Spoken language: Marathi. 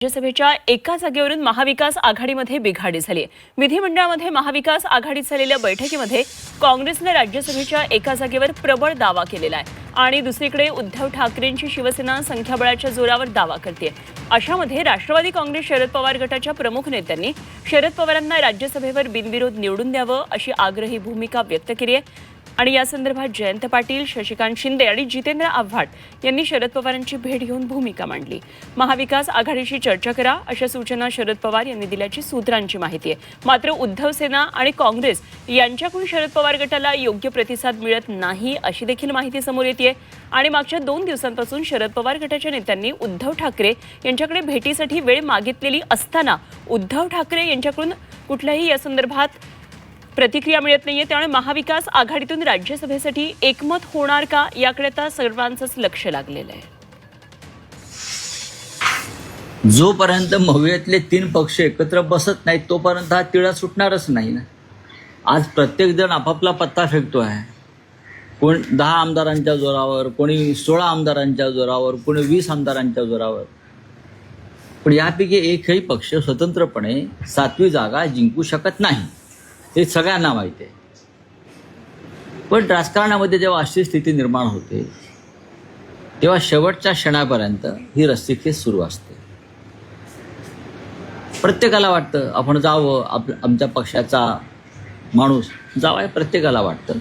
राज्यसभेच्या एका जागेवरून महाविकास आघाडीमध्ये बिघाडी झाली। विधिमंडळामध्ये महाविकास आघाडीत झालेल्या बैठकीमध्ये काँग्रेसने राज्यसभेच्या एका जागेवर प्रबळ दावा केलेला आहे आणि दुसरीकडे उद्धव ठाकरेंची शिवसेना संख्याबळाच्या जोरावर दावा करते। अशामध्ये राष्ट्रवादी काँग्रेस शरद पवार गटाच्या प्रमुख नेत्यांनी शरद पवारांना राज्यसभेवर बिनविरोध निवडून द्यावं अशी आग्रही भूमिका व्यक्त केली आहे। आणि या संदर्भात जयंत पाटील, शशिकांत शिंदे आणि जितेंद्र आव्हाड यांनी शरद पवारांची भेट घेऊन भूमिका मांडली। महाविकास आघाडीशी चर्चा करा अशा सूचना शरद पवार यांनी दिल्याची सूत्रांची माहिती आहे। मात्र उद्धव सेना आणि काँग्रेस यांच्याकडून शरद पवार गटाला योग्य प्रतिसाद मिळत नाही अशी देखील माहिती समोर येते आणि मागच्या 2 दिवसांपासून शरद पवार गटाच्या नेत्यांनी उद्धव ठाकरे यांच्याकडे भेटीसाठी वेळ मागितलेली असताना उद्धव ठाकरे यांच्याकडून कुठल्याही या संदर्भात प्रतिक्रिया मिळत नाहीये। त्यामुळे महाविकास आघाडीतून राज्यसभेसाठी एकमत होणार का याकडे आता सर्वांचंच लक्ष लागलेलं आहे। जोपर्यंत महुयातले 3 पक्ष एकत्र बसत नाहीत तोपर्यंत हा तिढा सुटणारच नाही ना। आज प्रत्येक जण आपापला पत्ता फेकतो आहे। कोण 10 आमदारांच्या जोरावर, कोणी 16 आमदारांच्या जोरावर, कोणी 20 आमदारांच्या जोरावर। पण यापैकी एकही पक्ष स्वतंत्रपणे 7वी जागा जिंकू शकत नाही, हे सगळ्यांना माहिती आहे। पण राजकारणामध्ये जेव्हा अशी स्थिती निर्माण होते तेव्हा शेवटच्या क्षणापर्यंत ही रस्सीखेच सुरू असते। प्रत्येकाला वाटतं आपण जावं, आमच्या पक्षाचा माणूस जावा, प्रत्येकाला वाटतं।